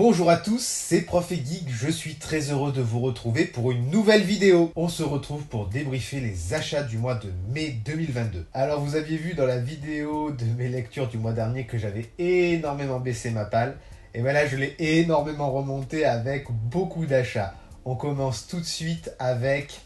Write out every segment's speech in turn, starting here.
Bonjour à tous, c'est Prof et Geek, je suis très heureux de vous retrouver pour une nouvelle vidéo. On se retrouve pour débriefer les achats du mois de mai 2022. Alors vous aviez vu dans la vidéo de mes lectures du mois dernier que j'avais énormément baissé ma palle. Et bien là je l'ai énormément remonté avec beaucoup d'achats. On commence tout de suite avec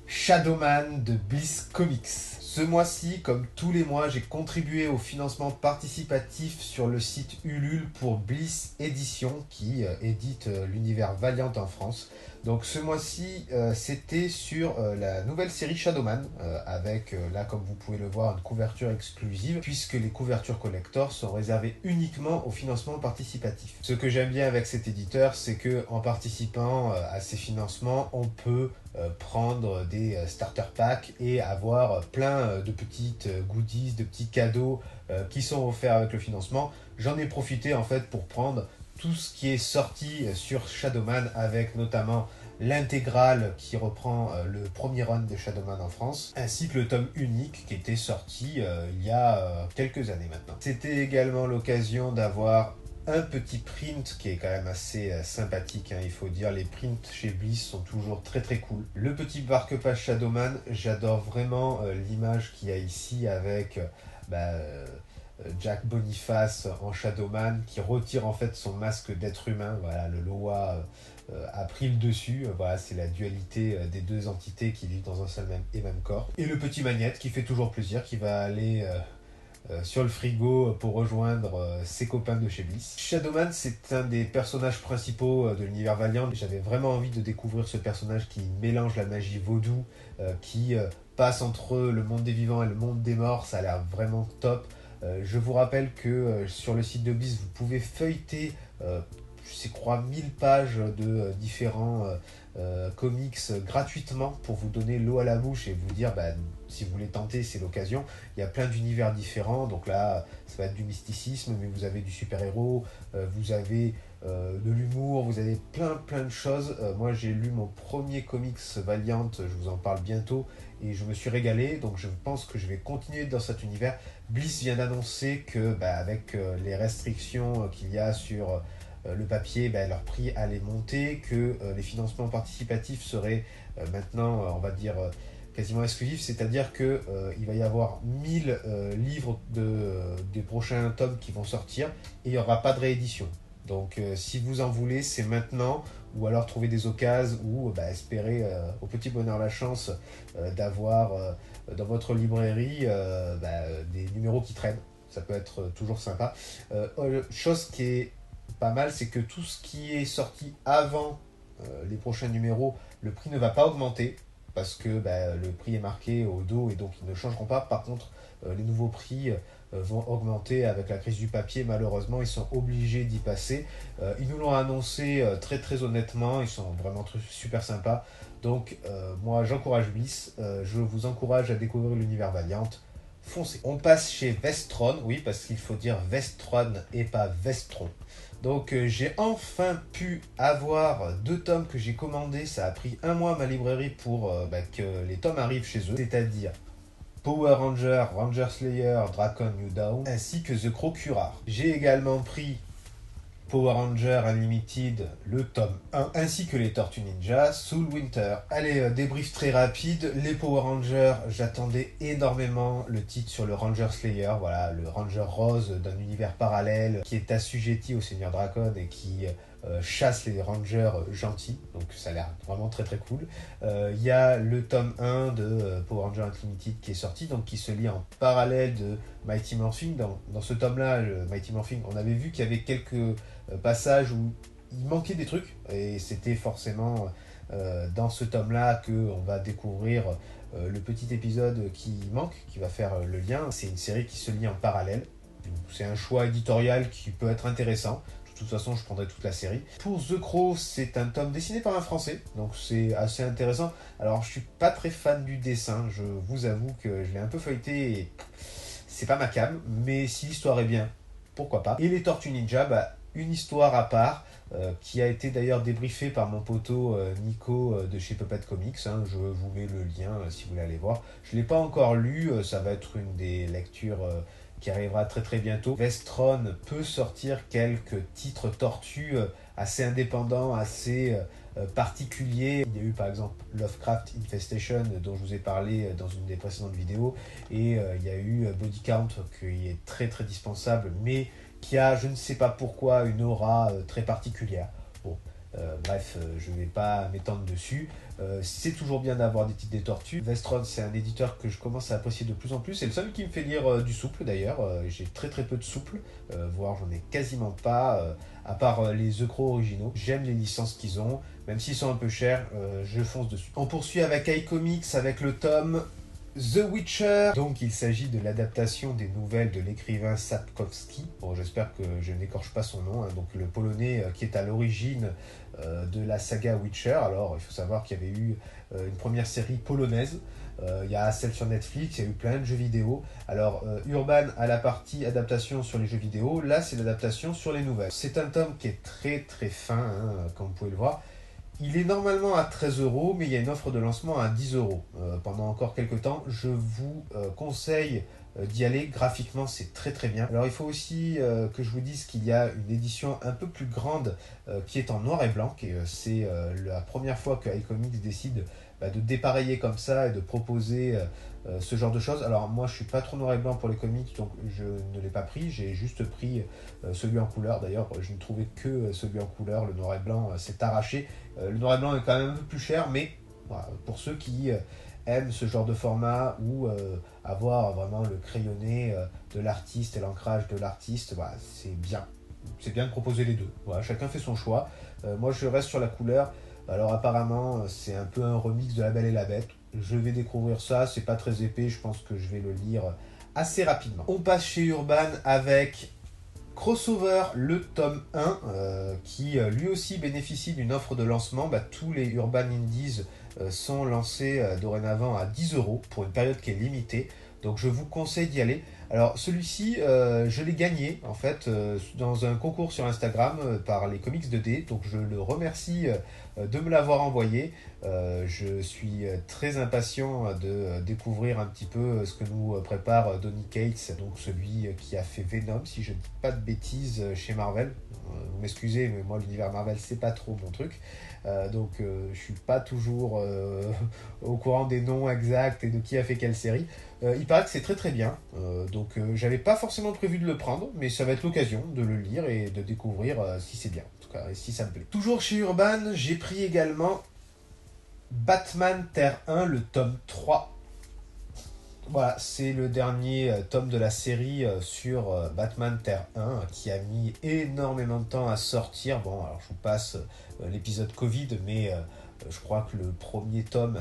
Shadowman de Bliss Comics. Ce mois-ci, comme tous les mois, j'ai contribué au financement participatif sur le site Ulule pour Bliss Édition, qui édite l'univers Valiant en France. Donc ce mois-ci, c'était sur la nouvelle série Shadowman, avec, là comme vous pouvez le voir, une couverture exclusive, puisque les couvertures collector sont réservées uniquement au financement participatif. Ce que j'aime bien avec cet éditeur, c'est que en participant à ces financements, on peut prendre des starter packs et avoir plein de petites goodies, de petits cadeaux qui sont offerts avec le financement. J'en ai profité en fait pour prendre tout ce qui est sorti sur Shadowman, avec notamment l'intégrale qui reprend le premier run de Shadowman en France, ainsi que le tome unique qui était sorti il y a quelques années maintenant. C'était également l'occasion d'avoir un petit print qui est quand même assez sympathique, hein, il faut dire. Les prints chez Bliss sont toujours très très cool. Le petit marque-page Shadowman, j'adore vraiment l'image qu'il y a ici avec Jack Boniface en Shadowman qui retire en fait son masque d'être humain. Voilà, le Loa a pris le dessus. Voilà, c'est la dualité des deux entités qui vivent dans un seul et même corps. Et le petit Magnette qui fait toujours plaisir, qui va aller sur le frigo pour rejoindre ses copains de chez Bliss. Shadowman, c'est un des personnages principaux de l'univers Valiant. J'avais vraiment envie de découvrir ce personnage qui mélange la magie vaudou, qui passe entre le monde des vivants et le monde des morts. Ça a l'air vraiment top. Je vous rappelle que sur le site de Bliss, vous pouvez feuilleter, je crois, 1000 pages de différents comics gratuitement pour vous donner l'eau à la bouche et vous dire, si vous voulez tenter, c'est l'occasion. Il y a plein d'univers différents, donc là, ça va être du mysticisme, mais vous avez du super-héros, vous avez de l'humour, vous avez plein de choses. Moi, j'ai lu mon premier comics Valiant, je vous en parle bientôt, et je me suis régalé, donc je pense que je vais continuer dans cet univers. Bliss vient d'annoncer que, avec les restrictions qu'il y a sur le papier, leur prix allait monter, que les financements participatifs seraient maintenant, on va dire, quasiment exclusifs, c'est-à-dire qu'il va y avoir 1000 livres des prochains tomes qui vont sortir, et il n'y aura pas de réédition. Donc si vous en voulez, c'est maintenant, ou alors trouver des occasions, ou espérer au petit bonheur la chance d'avoir dans votre librairie des numéros qui traînent. Ça peut être toujours sympa. Chose qui est pas mal, c'est que tout ce qui est sorti avant les prochains numéros, le prix ne va pas augmenter, parce que le prix est marqué au dos et donc ils ne changeront pas. Par contre, les nouveaux prix vont augmenter avec la crise du papier. Malheureusement, ils sont obligés d'y passer. Ils nous l'ont annoncé très honnêtement, ils sont vraiment super sympas. Donc moi j'encourage Bliss, je vous encourage à découvrir l'univers Valiant. Foncez. On passe chez Vestron, oui, parce qu'il faut dire Vestron et pas Vestron. Donc j'ai enfin pu avoir 2 tomes que j'ai commandés. Ça a pris 1 mois à ma librairie pour que les tomes arrivent chez eux, c'est-à-dire Power Ranger, Ranger Slayer, Dracon New Dawn, ainsi que The Crow Curar. J'ai également pris Power Ranger Unlimited, le tome 1, ainsi que les Tortues Ninja, Soul Winter. Allez, débrief très rapide. Les Power Rangers, j'attendais énormément le titre sur le Ranger Slayer, voilà, le Ranger rose d'un univers parallèle qui est assujetti au Seigneur Dracon et qui chasse les Rangers gentils, donc ça a l'air vraiment très cool. Il y a le tome 1 de Power Ranger Unlimited qui est sorti, donc qui se lit en parallèle de Mighty Morphin. Dans ce tome-là, le Mighty Morphin, on avait vu qu'il y avait quelques passages où il manquait des trucs, et c'était forcément dans ce tome-là qu'on va découvrir le petit épisode qui manque, qui va faire le lien. C'est une série qui se lit en parallèle. C'est un choix éditorial qui peut être intéressant. De toute façon, je prendrai toute la série. Pour The Crow, c'est un tome dessiné par un Français, donc c'est assez intéressant. Alors, je suis pas très fan du dessin, je vous avoue que je l'ai un peu feuilleté et c'est pas ma came, mais si l'histoire est bien, pourquoi pas. Et les Tortues Ninja, une histoire à part, qui a été d'ailleurs débriefée par mon poteau Nico de chez Puppet Comics. Hein, je vous mets le lien si vous voulez aller voir. Je ne l'ai pas encore lu, ça va être une des lectures qui arrivera très très bientôt. Vestron peut sortir quelques titres tortus assez indépendants, assez particuliers. Il y a eu par exemple Lovecraft Infestation dont je vous ai parlé dans une des précédentes vidéos, et il y a eu Body Count qui est très très dispensable, mais qui a, je ne sais pas pourquoi, une aura très particulière. Bon, bref, je ne vais pas m'étendre dessus. C'est toujours bien d'avoir des titres des tortues. Vestron, c'est un éditeur que je commence à apprécier de plus en plus. C'est le seul qui me fait lire du souple d'ailleurs. J'ai très très peu de souple, voire j'en ai quasiment pas, à part les The Crow originaux. J'aime les licences qu'ils ont, même s'ils sont un peu chers, je fonce dessus. On poursuit avec iComics, avec le tome The Witcher. Donc il s'agit de l'adaptation des nouvelles de l'écrivain Sapkowski. Bon, j'espère que je n'écorche pas son nom, hein. Donc le polonais qui est à l'origine de la saga Witcher. Alors il faut savoir qu'il y avait eu une première série polonaise. Il y a celle sur Netflix, il y a eu plein de jeux vidéo. Alors Urban a la partie adaptation sur les jeux vidéo, là c'est l'adaptation sur les nouvelles. C'est un tome qui est très très fin, hein, comme vous pouvez le voir. Il est normalement à 13 €, mais il y a une offre de lancement à 10 € pendant encore quelques temps. Je vous conseille d'y aller. Graphiquement, c'est très très bien. Alors, il faut aussi que je vous dise qu'il y a une édition un peu plus grande qui est en noir et blanc. C'est la première fois que iComics décide de dépareiller comme ça et de proposer ce genre de choses. Alors, moi, je suis pas trop noir et blanc pour les comics, donc je ne l'ai pas pris. J'ai juste pris celui en couleur. D'ailleurs, je ne trouvais que celui en couleur. Le noir et blanc s'est arraché. Le noir et blanc est quand même un peu plus cher, mais voilà, pour ceux qui aiment ce genre de format ou avoir vraiment le crayonné de l'artiste et l'ancrage de l'artiste, voilà, c'est bien. C'est bien de proposer les deux. Voilà, chacun fait son choix. Moi, je reste sur la couleur. Alors apparemment, c'est un peu un remix de La Belle et la Bête. Je vais découvrir ça. C'est pas très épais. Je pense que je vais le lire assez rapidement. On passe chez Urban avec Crossover, le tome 1, qui lui aussi bénéficie d'une offre de lancement. Tous les Urban Indies sont lancés dorénavant à 10 € pour une période qui est limitée. Donc je vous conseille d'y aller. Alors celui-ci, je l'ai gagné en fait dans un concours sur Instagram par les Comics 2D. Donc je le remercie de me l'avoir envoyé. Je suis très impatient de découvrir un petit peu ce que nous prépare Donny Cates, donc celui qui a fait Venom, si je ne dis pas de bêtises, chez Marvel. Vous m'excusez, mais moi l'univers Marvel c'est pas trop mon truc. Donc je suis pas toujours au courant des noms exacts et de qui a fait quelle série. Il paraît que c'est très très bien, donc j'avais pas forcément prévu de le prendre, mais ça va être l'occasion de le lire et de découvrir si c'est bien, en tout cas, et si ça me plaît. Toujours chez Urban, j'ai pris également Batman Terre 1, le tome 3. Voilà, c'est le dernier tome de la série sur Batman Terre 1 qui a mis énormément de temps à sortir. Bon, alors je vous passe l'épisode Covid, mais je crois que le premier tome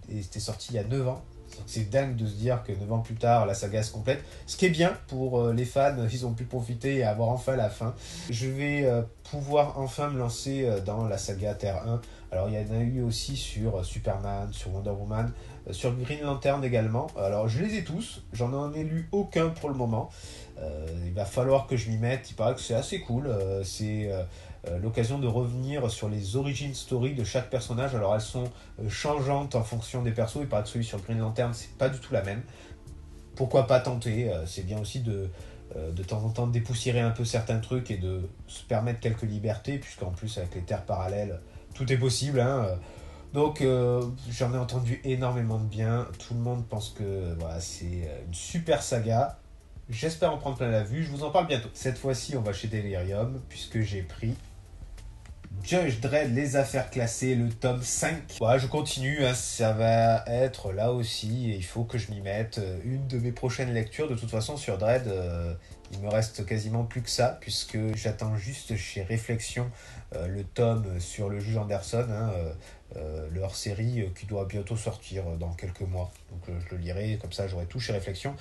était sorti il y a 9 ans. C'est dingue de se dire que 9 ans plus tard, la saga se complète. Ce qui est bien pour les fans, ils ont pu profiter et avoir enfin la fin. Je vais pouvoir enfin me lancer dans la saga Terre 1. Alors il y en a eu aussi sur Superman, sur Wonder Woman, sur Green Lantern également. Alors je les ai tous, j'en ai lu aucun pour le moment. Il va falloir que je m'y mette, il paraît que c'est assez cool. C'est l'occasion de revenir sur les origin story de chaque personnage. Alors elles sont changeantes en fonction des persos. Il paraît que celui sur Green Lantern, c'est pas du tout la même. Pourquoi pas tenter. C'est bien aussi de temps en temps dépoussiérer un peu certains trucs et de se permettre quelques libertés, puisqu'en plus avec les terres parallèles, tout est possible, hein. Donc j'en ai entendu énormément de bien. Tout le monde pense que voilà, c'est une super saga. J'espère en prendre plein la vue. Je vous en parle bientôt. Cette fois-ci, on va chez Delirium, puisque j'ai pris Judge Dredd, les affaires classées, le tome 5. Voilà, je continue, hein, ça va être là aussi, et il faut que je m'y mette. Une de mes prochaines lectures, de toute façon, sur Dredd, il me reste quasiment plus que ça, puisque j'attends juste chez Réflexion le tome sur le juge Anderson, hein, le hors-série qui doit bientôt sortir dans quelques mois. Donc je le lirai, comme ça j'aurai tout chez Réflexion.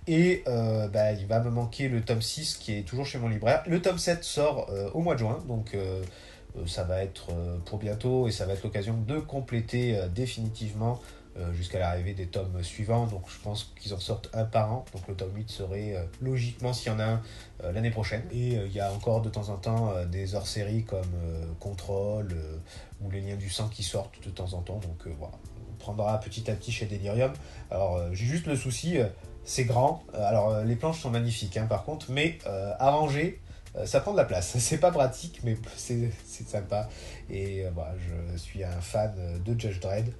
Et il va me manquer le tome 6 qui est toujours chez mon libraire. Le tome 7 sort au mois de juin, donc ça va être pour bientôt et ça va être l'occasion de compléter définitivement jusqu'à l'arrivée des tomes suivants. Donc je pense qu'ils en sortent un par an. Donc le tome 8 serait logiquement, s'il y en a un, l'année prochaine. Et il y a encore de temps en temps des hors-séries comme Control ou Les Liens du Sang qui sortent de temps en temps. Donc voilà, on prendra petit à petit chez Delirium. Alors j'ai juste le souci, c'est grand. Alors les planches sont magnifiques hein, par contre, mais à ranger, ça prend de la place. C'est pas pratique, mais c'est sympa. Et bah, je suis un fan de Judge Dredd.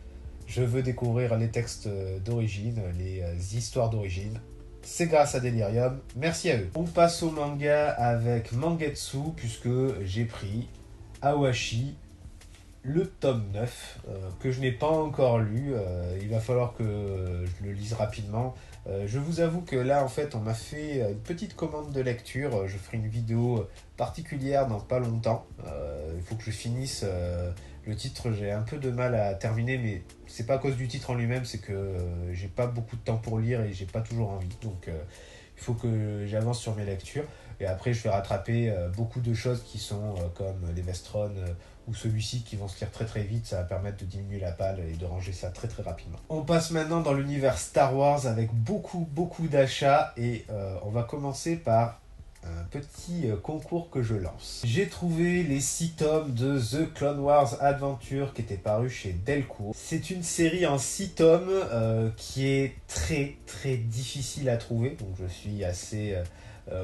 Je veux découvrir les textes d'origine, les histoires d'origine. C'est grâce à Delirium, merci à eux. On passe au manga avec Mangetsu, puisque j'ai pris Awashi, le tome 9, que je n'ai pas encore lu. Il va falloir que je le lise rapidement. Je vous avoue que là, en fait, on m'a fait une petite commande de lecture. Je ferai une vidéo particulière dans pas longtemps. Il faut que je finisse le titre. J'ai un peu de mal à terminer, mais c'est pas à cause du titre en lui-même, c'est que j'ai pas beaucoup de temps pour lire et j'ai pas toujours envie. Donc, il faut que j'avance sur mes lectures. Et après, je vais rattraper beaucoup de choses qui sont comme les Vestron ou celui-ci qui vont se lire très très vite. Ça va permettre de diminuer la palle et de ranger ça très très rapidement. On passe maintenant dans l'univers Star Wars avec beaucoup d'achats et on va commencer par un petit concours que je lance. J'ai trouvé les 6 tomes de The Clone Wars Adventure qui étaient parus chez Delcourt. C'est une série en 6 tomes qui est très difficile à trouver, donc je suis assez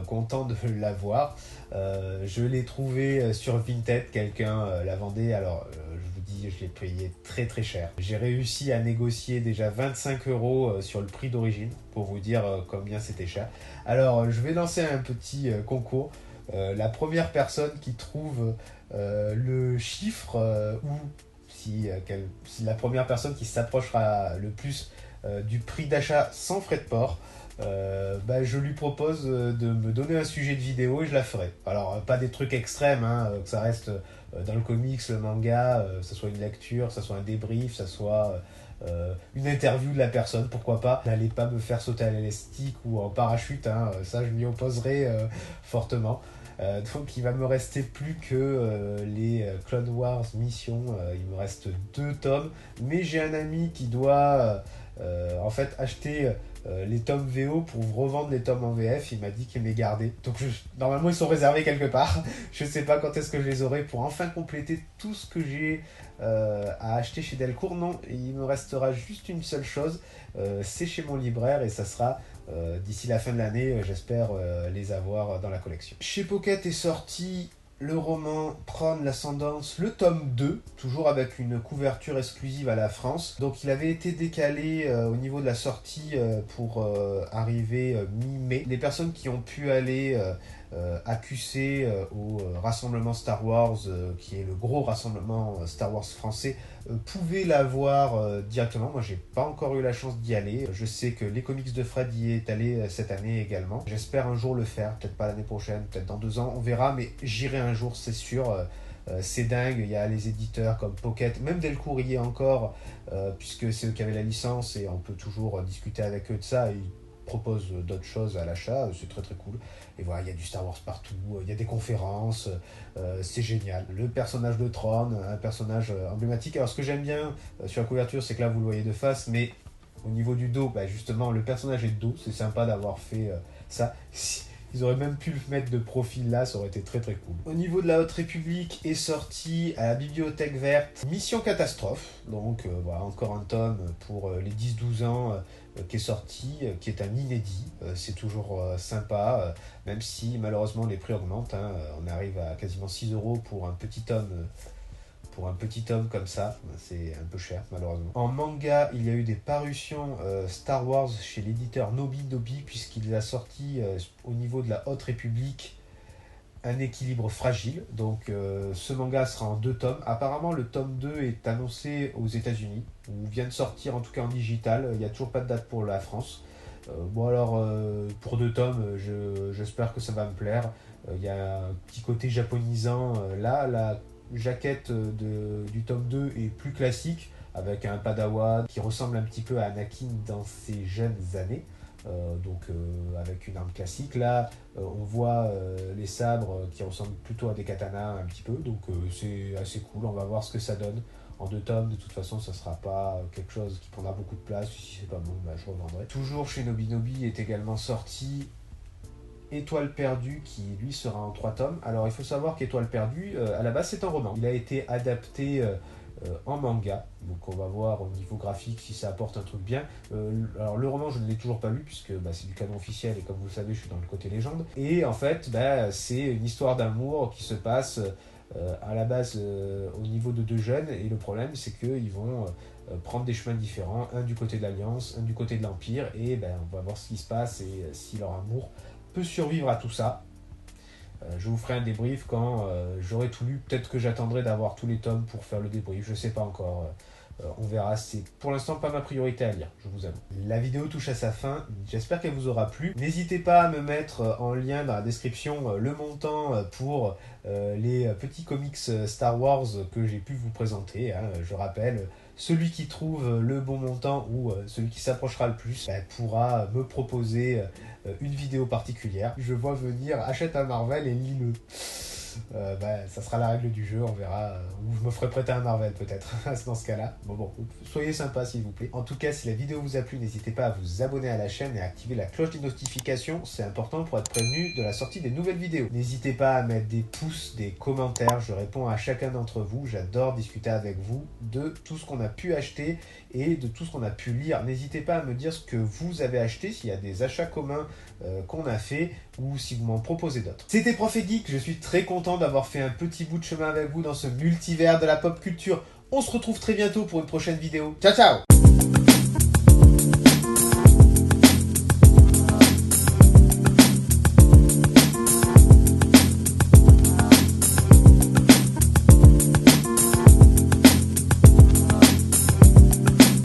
content de l'avoir. Je l'ai trouvé sur Vinted, quelqu'un la vendait, alors je vous dis, je l'ai payé très cher. J'ai réussi à négocier déjà 25 € sur le prix d'origine, pour vous dire combien c'était cher. Alors je vais lancer un petit concours. La première personne qui trouve le chiffre ou si la première personne qui s'approchera le plus du prix d'achat sans frais de port, bah, je lui propose de me donner un sujet de vidéo et je la ferai. Alors, pas des trucs extrêmes, hein, que ça reste dans le comics, le manga, que ce soit une lecture, que ce soit un débrief, que ce soit une interview de la personne, pourquoi pas. N'allez pas me faire sauter à l'élastique ou en parachute, hein, ça je m'y opposerai fortement. Donc il va me rester plus que les Clone Wars Mission, il me reste 2 tomes, mais j'ai un ami qui doit en fait acheter les tomes VO pour revendre les tomes en VF. Il m'a dit qu'il les gardait, donc normalement ils sont réservés quelque part. Je sais pas quand est-ce que je les aurai pour enfin compléter tout ce que j'ai à acheter chez Delcourt. Non, il me restera juste une seule chose, c'est chez mon libraire et ça sera d'ici la fin de l'année, j'espère les avoir dans la collection. Chez Pocket est sorti le roman Tron l'Ascendance, le tome 2, toujours avec une couverture exclusive à la France. Donc il avait été décalé au niveau de la sortie pour arriver mi-mai. Les personnes qui ont pu aller AQC au rassemblement Star Wars, qui est le gros rassemblement Star Wars français, pouvaient l'avoir directement. Moi j'ai pas encore eu la chance d'y aller. Je sais que les comics de Fred y est allé cette année également. J'espère un jour le faire, peut-être pas l'année prochaine, peut-être dans 2 ans, on verra, mais j'irai un jour, c'est sûr. C'est dingue, il y a les éditeurs comme Pocket, même Delcourt y est encore, puisque c'est eux qui avaient la licence et on peut toujours discuter avec eux de ça. Ils proposent d'autres choses à l'achat, c'est très cool. Et voilà, il y a du Star Wars partout, il y a des conférences, c'est génial. Le personnage de Tron, un personnage emblématique. Alors ce que j'aime bien sur la couverture, c'est que là vous le voyez de face, mais au niveau du dos, bah, justement, le personnage est de dos, c'est sympa d'avoir fait ça. Ils auraient même pu le mettre de profil là, ça aurait été très cool. Au niveau de la Haute République est sorti à la Bibliothèque Verte Mission Catastrophe, donc voilà, encore un tome pour les 10-12 ans qui est sorti, qui est un inédit. C'est toujours sympa, même si malheureusement les prix augmentent, hein. On arrive à quasiment 6 € pour un petit tome. Pour un petit tome comme ça, c'est un peu cher malheureusement. En manga, il y a eu des parutions Star Wars chez l'éditeur Nobi, puisqu'il a sorti au niveau de la Haute République un équilibre fragile. Donc ce manga sera en 2 tomes. Apparemment le tome 2 est annoncé aux États-Unis, ou vient de sortir en tout cas en digital. Il n'y a toujours pas de date pour la France. Bon alors pour 2 tomes, j'espère que ça va me plaire. Il y a un petit côté japonisant là. La jaquette du tome 2 est plus classique, avec un padawan qui ressemble un petit peu à Anakin dans ses jeunes années. Avec une arme classique. Là, on voit les sabres qui ressemblent plutôt à des katanas un petit peu, donc c'est assez cool. On va voir ce que ça donne. En 2 tomes, de toute façon, ça sera pas quelque chose qui prendra beaucoup de place. Si c'est pas bon, bah, je revendrai. Toujours chez Nobi est également sorti Étoile perdue, qui lui sera en 3 tomes. Alors il faut savoir qu'Étoile perdue, à la base c'est un roman. Il a été adapté en manga. Donc on va voir au niveau graphique si ça apporte un truc bien. Alors le roman je ne l'ai toujours pas lu puisque c'est du canon officiel et comme vous le savez je suis dans le côté légende. Et en fait c'est une histoire d'amour qui se passe à la base au niveau de deux jeunes. Et le problème c'est qu'ils vont prendre des chemins différents, un du côté de l'Alliance, un du côté de l'Empire. Et on va voir ce qui se passe et si leur amour peut survivre à tout ça. Je vous ferai un débrief quand j'aurai tout lu. Peut-être que j'attendrai d'avoir tous les tomes pour faire le débrief. Je sais pas encore. On verra. C'est pour l'instant pas ma priorité à lire, je vous avoue. La vidéo touche à sa fin. J'espère qu'elle vous aura plu. N'hésitez pas à me mettre en lien dans la description le montant pour les petits comics Star Wars que j'ai pu vous présenter. Je rappelle, celui qui trouve le bon montant ou celui qui s'approchera le plus pourra me proposer une vidéo particulière. Je vois venir, achète un Marvel et lis-le. Ça sera la règle du jeu, on verra. Ou je me ferai prêter un Marvel peut-être dans ce cas-là. Bon, soyez sympa s'il vous plaît. En tout cas, si la vidéo vous a plu, n'hésitez pas à vous abonner à la chaîne et à activer la cloche des notifications. C'est important pour être prévenu de la sortie des nouvelles vidéos. N'hésitez pas à mettre des pouces, des commentaires. Je réponds à chacun d'entre vous. J'adore discuter avec vous de tout ce qu'on a pu acheter et de tout ce qu'on a pu lire. N'hésitez pas à me dire ce que vous avez acheté, s'il y a des achats communs qu'on a fait ou si vous m'en proposez d'autres. C'était Prof et Geek, je suis très content d'avoir fait un petit bout de chemin avec vous dans ce multivers de la pop culture. On se retrouve très bientôt pour une prochaine vidéo. Ciao ciao.